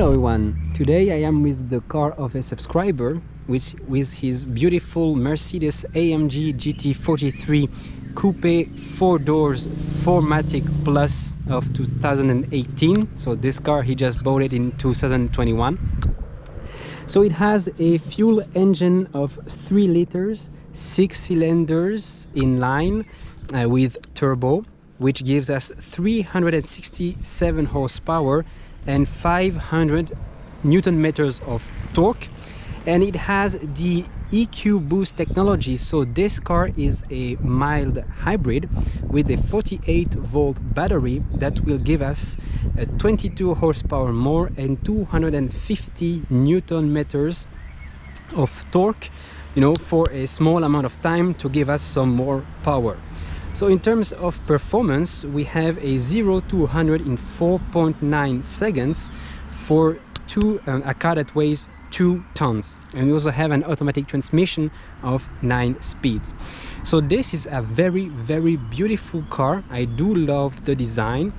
Hello everyone, today I am with the car of a subscriber, which with his beautiful Mercedes AMG GT 43 Coupe 4 doors 4MATIC Plus of 2018. So this car, he just bought it in 2021. So it has a fuel engine of 3 liters, 6 cylinders inline with turbo, which gives us 367 horsepower and 500 Newton meters of torque, and it has the EQ boost technology. So this car is a mild hybrid with a 48-volt battery that will give us 22 horsepower more and 250 Newton meters of torque, you know, for a small amount of time to give us some more power. So in terms of performance, we have a 0 to 100 in 4.9 seconds for a car that weighs 2 tons. And we also have an automatic transmission of 9 speeds. So this is a very, very beautiful car. I do love the design.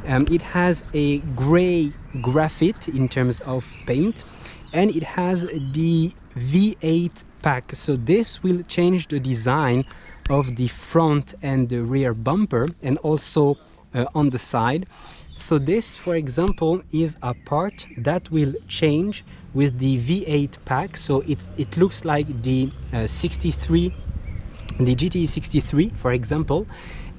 It has a gray graphite in terms of paint, and it has the V8 pack. So this will change the design of the front and the rear bumper, and also on the side. So this, for example, is a part that will change with the V8 pack. So it looks like the 63, the GT 63, for example.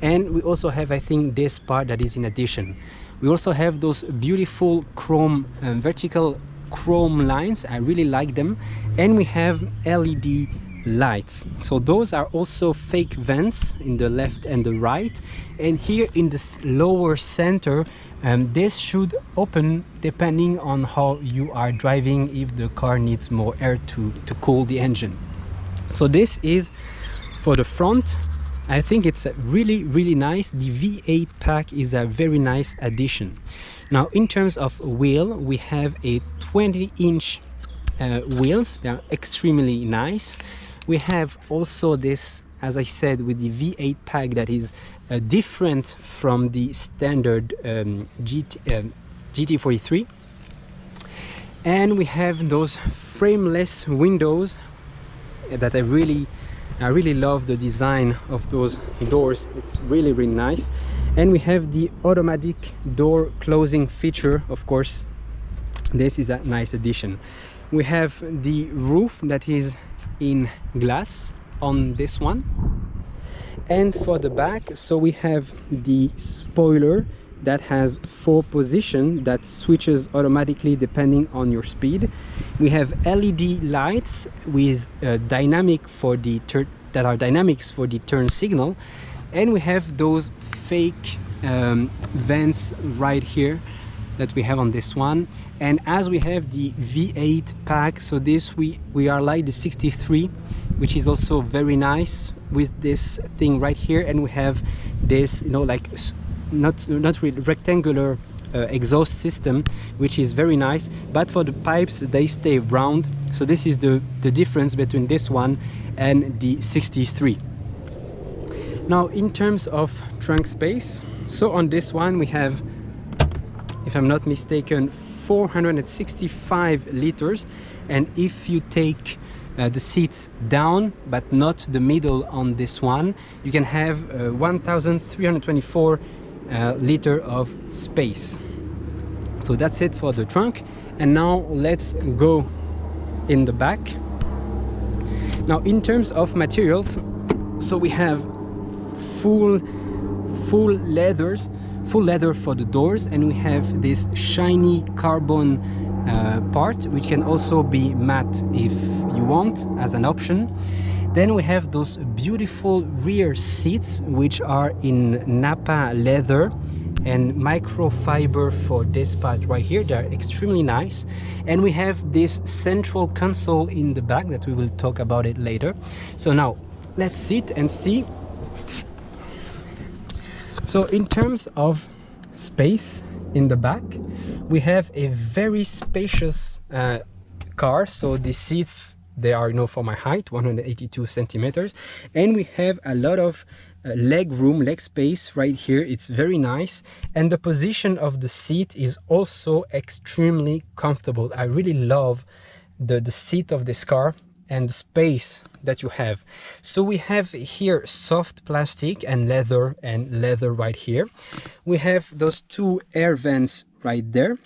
And we also have, I think, this part that is in addition. We also have those beautiful chrome vertical chrome lines. I really like them. And we have LED lights. So those are also fake vents in the left and the right, and here in the lower center, this should open depending on how you are driving, if the car needs more air to cool the engine. So this is for the front. I think it's really, really nice. The V8 pack is a very nice addition. Now in terms of wheel, we have a 20-inch wheels. They are extremely nice. We have also this, as I said, with the V8 pack that is different from the standard GT43. And we have those frameless windows that I really love the design of those doors. It's really, really nice. And we have the automatic door closing feature, of course. This is a nice addition. We have the roof that is in glass on this one, and for the back, so we have the spoiler that has 4 positions that switches automatically depending on your speed. We have LED lights with dynamics for the turn signal, and we have those fake vents right here that we have on this one. And as we have the V8 pack, so this we are like the 63, which is also very nice with this thing right here. And we have this, you know, like not really rectangular exhaust system, which is very nice, but for the pipes they stay round. So this is the difference between this one and the 63. Now in terms of trunk space, so on this one we have, if I'm not mistaken, 465 liters, and if you take the seats down but not the middle on this one, you can have 1324 liter of space. So that's it for the trunk. And now let's go in the back. Now in terms of materials, so we have full leather for the doors, and we have this shiny carbon part, which can also be matte if you want as an option. Then we have those beautiful rear seats, which are in Napa leather and microfiber for this part right here. They're extremely nice. And we have this central console in the back that we will talk about it later. So now let's sit and see. So in terms of space in the back, we have a very spacious car. So the seats, they are, you know, for my height, 182 centimeters, and we have a lot of leg space right here. It's very nice, and the position of the seat is also extremely comfortable. I really love the seat of this car and the space that you have. So we have here soft plastic and leather right here. We have those two air vents right there,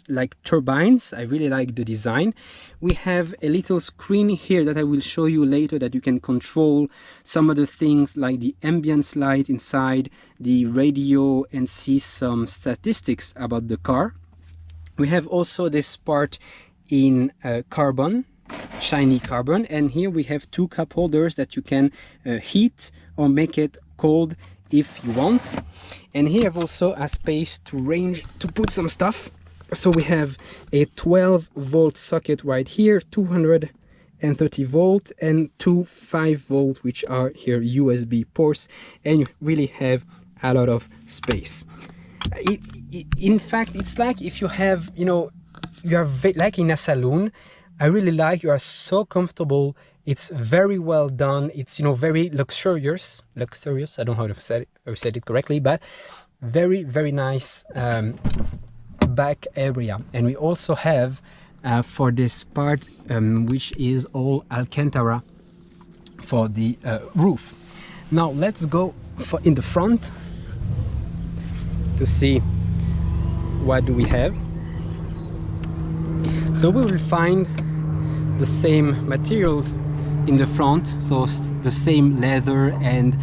like turbines. I really like the design. We have a little screen here that I will show you later, that you can control some of the things like the ambience light inside, the radio, and see some statistics about the car. We have also this part in carbon, shiny carbon, and here we have two cup holders that you can heat or make it cold if you want. And here I have also a space to put some stuff. So we have a 12-volt socket right here, 230 volt, and two 5-volt, which are here USB ports, and you really have a lot of space. In fact, it's like if you have, you know, you are like in a saloon. I really like, you are so comfortable. It's very well done. It's, you know, very luxurious. I don't know how to say it correctly, but very, very nice back area. And we also have for this part, which is all Alcantara for the roof. Now let's go in the front to see what do we have. So we will find the same materials in the front, so the same leather and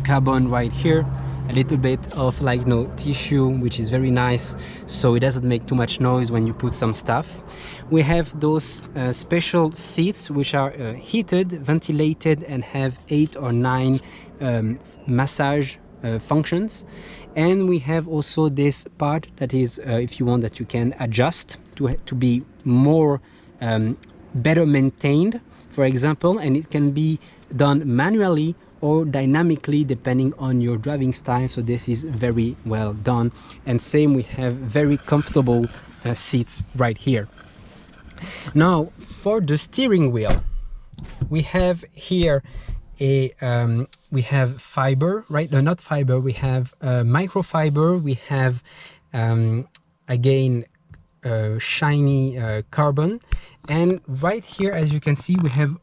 carbon right here, a little bit of, like, you know, tissue, which is very nice, so it doesn't make too much noise when you put some stuff. We have those special seats which are heated, ventilated, and have 8 or 9 massage functions. And we have also this part that is, if you want, that you can adjust to be more better maintained, for example, and it can be done manually or dynamically depending on your driving style. So this is very well done. And same, we have very comfortable seats right here. Now for the steering wheel, we have here a we have fiber, right? No, not fiber, we have microfiber, we have again shiny carbon, and right here, as you can see, we have,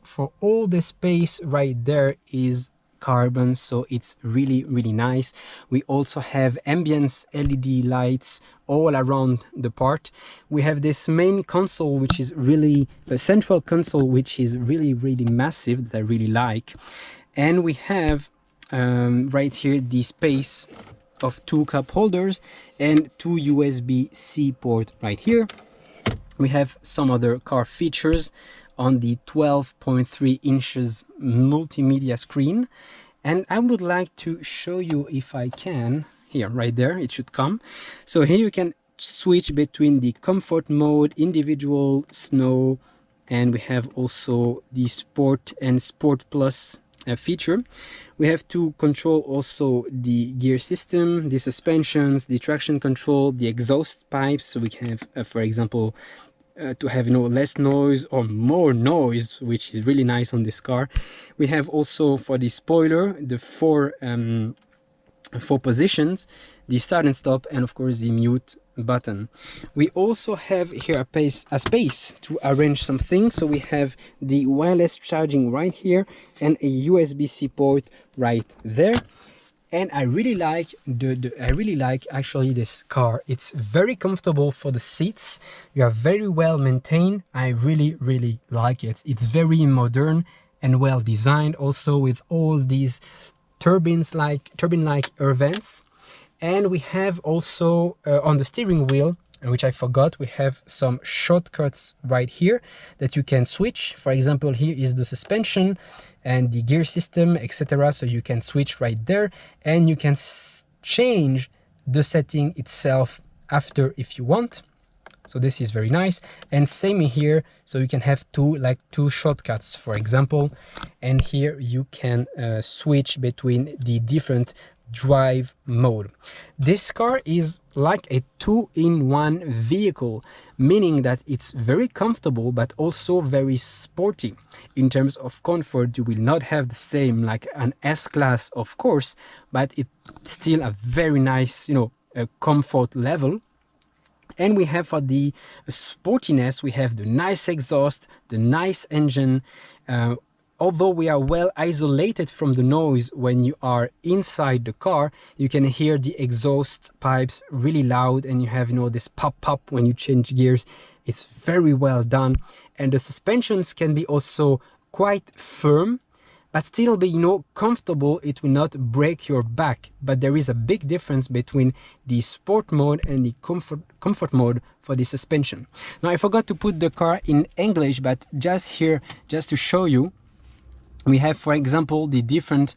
for all the space right there is carbon, so it's really, really nice. We also have ambience LED lights all around the part. We have this main console, which is really a central console, which is really, really massive, that I really like. And we have right here the space of 2 cup holders and 2 USB-C port right here. We have some other car features on the 12.3 inches multimedia screen, and I would like to show you, if I can, here, right there, it should come. So here you can switch between the comfort mode, individual, snow, and we have also the sport and sport plus feature. We have to control also the gear system, the suspensions, the traction control, the exhaust pipes, so we can have for example to have, you know, less noise or more noise, which is really nice on this car. We have also for the spoiler the four positions, the start and stop, and of course the mute button. We also have here a space to arrange some things. So we have the wireless charging right here and a USB-C port right there. And I really like actually this car. It's very comfortable for the seats. You are very well maintained. I really, really like it. It's very modern and well designed, also with all these turbine-like air vents. And we have also on the steering wheel, which I forgot, we have some shortcuts right here that you can switch. For example, here is the suspension and the gear system, etc. So you can switch right there, and you can change the setting itself after if you want. So this is very nice. And same here, so you can have two shortcuts, for example, and here you can switch between the different drive mode. This car is like a two-in-one vehicle, meaning that it's very comfortable but also very sporty. In terms of comfort, you will not have the same like an S-Class, of course, but it's still a very nice, you know, a comfort level. And we have for the sportiness, we have the nice exhaust, the nice engine. Although we are well isolated from the noise when you are inside the car, you can hear the exhaust pipes really loud, and you have, you know, this pop when you change gears. It's very well done, and the suspensions can be also quite firm, but still be, you know, comfortable. It will not break your back, but there is a big difference between the sport mode and the comfort mode for the suspension. Now I forgot to put the car in English, but just here, just to show you, we have, for example, the different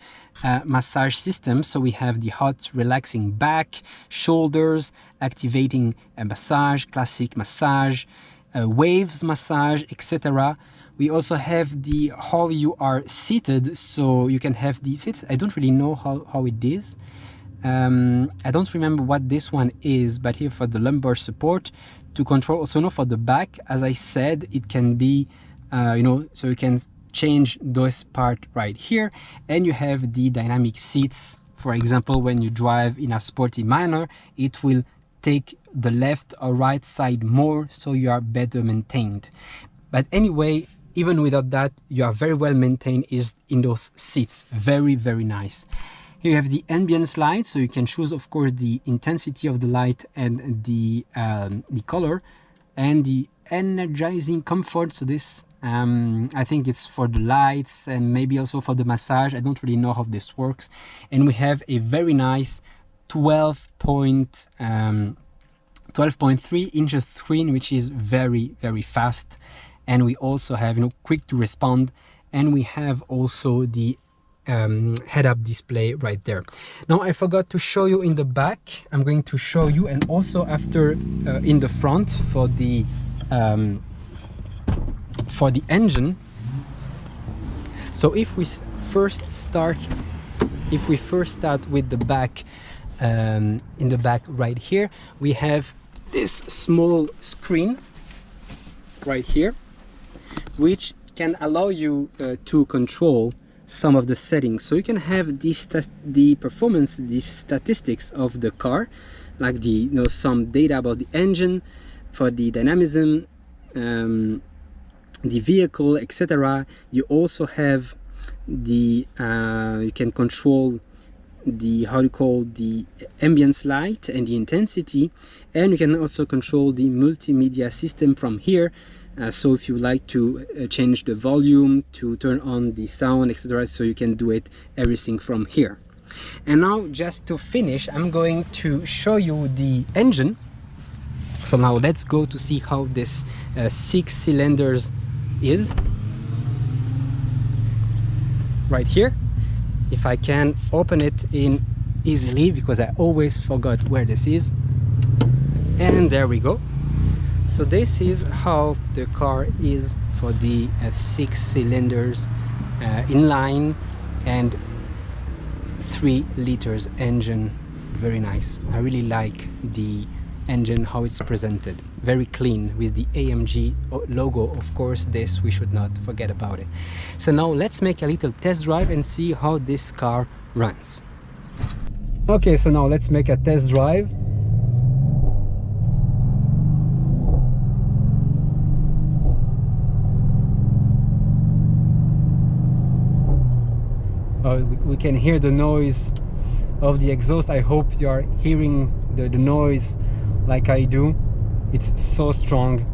massage systems. So we have the hot relaxing back, shoulders, activating massage, classic massage, waves massage, etc. We also have the how you are seated, so you can have the seats. I don't really know how it is. I don't remember what this one is, but here for the lumbar support to control. Also, no, for the back, as I said, it can be, you know, so you can change this part right here, and you have the dynamic seats. For example, when you drive in a sporty manner, it will take the left or right side more, so you are better maintained. But anyway, even without that, you are very well maintained in those seats. Very, very nice. Here you have the ambience light, so you can choose, of course, the intensity of the light and the color, and the energizing comfort. So this I think it's for the lights and maybe also for the massage. I don't really know how this works. And we have a very nice 12.3 inches screen, which is very, very fast. And we also have, you know, quick to respond, and we have also the head-up display right there. Now I forgot to show you in the back. I'm going to show you, and also after in the front for the engine. So if we first start with the back, in the back right here, we have this small screen right here, which can allow you to control some of the settings. So you can have the performance, the statistics of the car, like the, you know, some data about the engine, for the dynamism, the vehicle, etc. You also have the you can control the, how you call, the ambience light and the intensity, and you can also control the multimedia system from here. So if you like to change the volume, to turn on the sound, etc., so you can do it everything from here. And now, just to finish, I'm going to show you the engine. So now let's go to see how this 6 cylinders is right here. If I can open it in easily, because I always forgot where this is, and there we go. So this is how the car is for the 6 cylinders inline and 3 liters engine. Very nice. I really like the engine, how it's presented. Very clean with the AMG logo, of course. This, we should not forget about it. So now let's make a little test drive and see how this car runs. Okay, so now let's make a test drive. We can hear the noise of the exhaust. I hope you are hearing the noise like I do. It's so strong.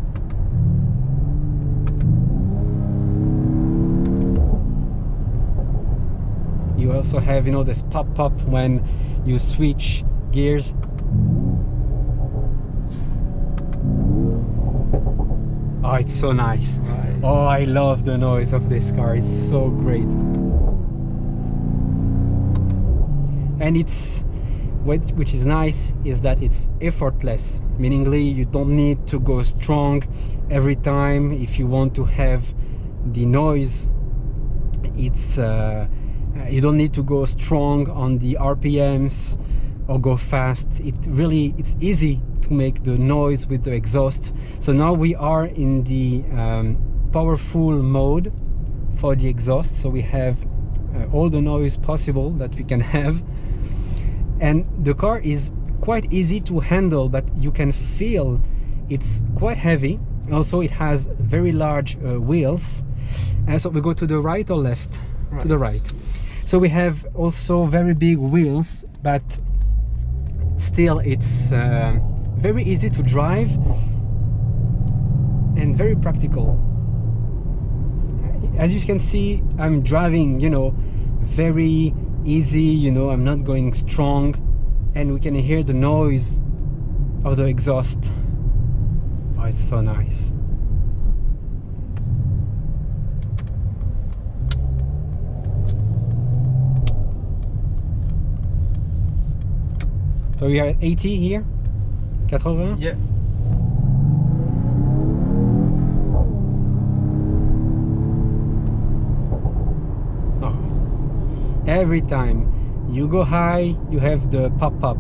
You also have, you know, this pop when you switch gears. Oh, it's so nice. Oh, I love the noise of this car. It's so great. And it's which is nice is that it's effortless, meaningly you don't need to go strong every time. If you want to have the noise, it's You don't need to go strong on the RPMs or go fast. It's easy to make the noise with the exhaust. So now we are in the powerful mode for the exhaust, so we have all the noise possible that we can have, and the car is quite easy to handle, but you can feel it's quite heavy. Also it has very large wheels, and so we go to the right or left? Right. To the right. So we have also very big wheels, but still it's very easy to drive and very practical. As you can see, I'm driving, you know, very easy, you know, I'm not going strong, and we can hear the noise of the exhaust. Oh, it's so nice. So we are at 80 here? 80? Yeah. Every time you go high, you have the pop-up.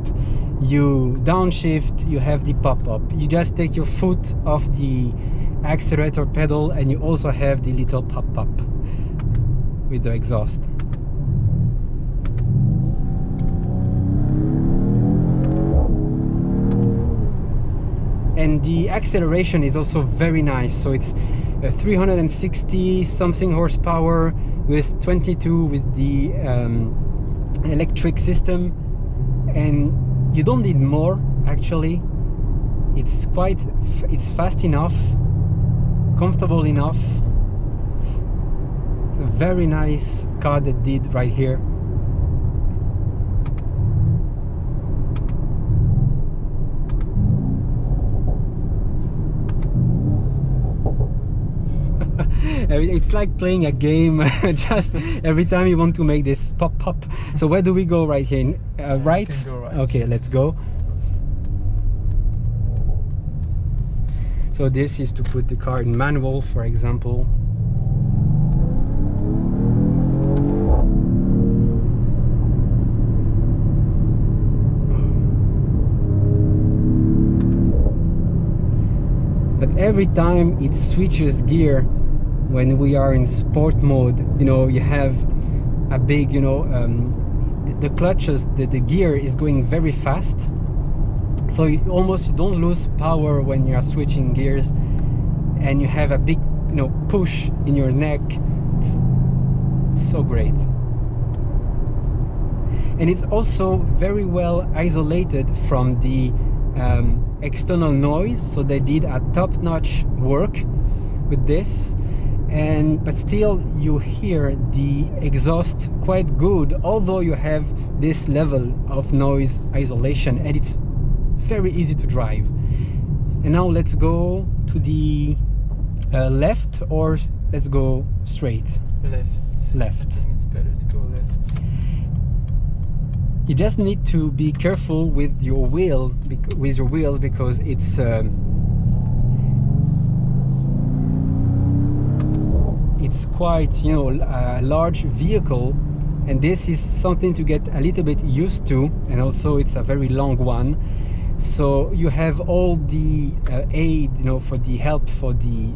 You downshift, you have the pop-up. You just take your foot off the accelerator pedal and you also have the little pop-up with the exhaust. And the acceleration is also very nice. So it's 360 something horsepower with 22 with the electric system, and you don't need more actually. It's fast enough, comfortable enough. It's a very nice car they did right here. It's like playing a game. Just every time you want to make this pop. So where do we go right here? Right? Go right? Okay, let's go. So this is to put the car in manual, for example. But every time it switches gear, when we are in sport mode, you know, you have a big, you know, the clutches, the gear is going very fast, so you don't lose power when you are switching gears, and you have a big, you know, push in your neck. It's so great. And it's also very well isolated from the external noise, so they did a top-notch work with this. But still you hear the exhaust quite good, although you have this level of noise isolation, and it's very easy to drive. And now let's go to the left, or let's go straight? Left. I think it's better to go left. You just need to be careful with your wheels because it's quite, you know, a large vehicle, and this is something to get a little bit used to, and also it's a very long one, so you have all the aid, you know, for the help for the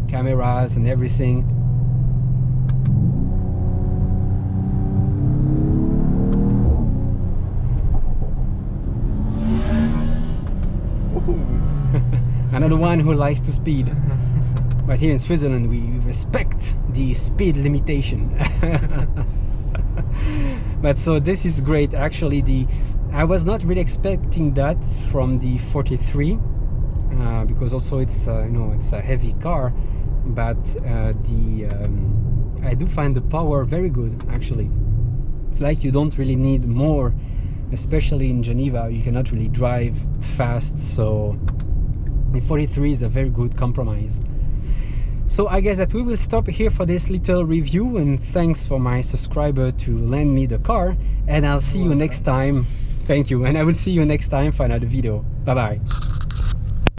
cameras and everything. Another one who likes to speed. But here in Switzerland we respect the speed limitation. But so this is great actually. I was not really expecting that from the 43 because also it's you know, it's a heavy car, but I do find the power very good actually. It's like you don't really need more, especially in Geneva you cannot really drive fast, so the 43 is a very good compromise. So I guess that we will stop here for this little review, and thanks for my subscriber to lend me the car, and I'll see you next time. Thank you, and I will see you next time for another video. Bye bye.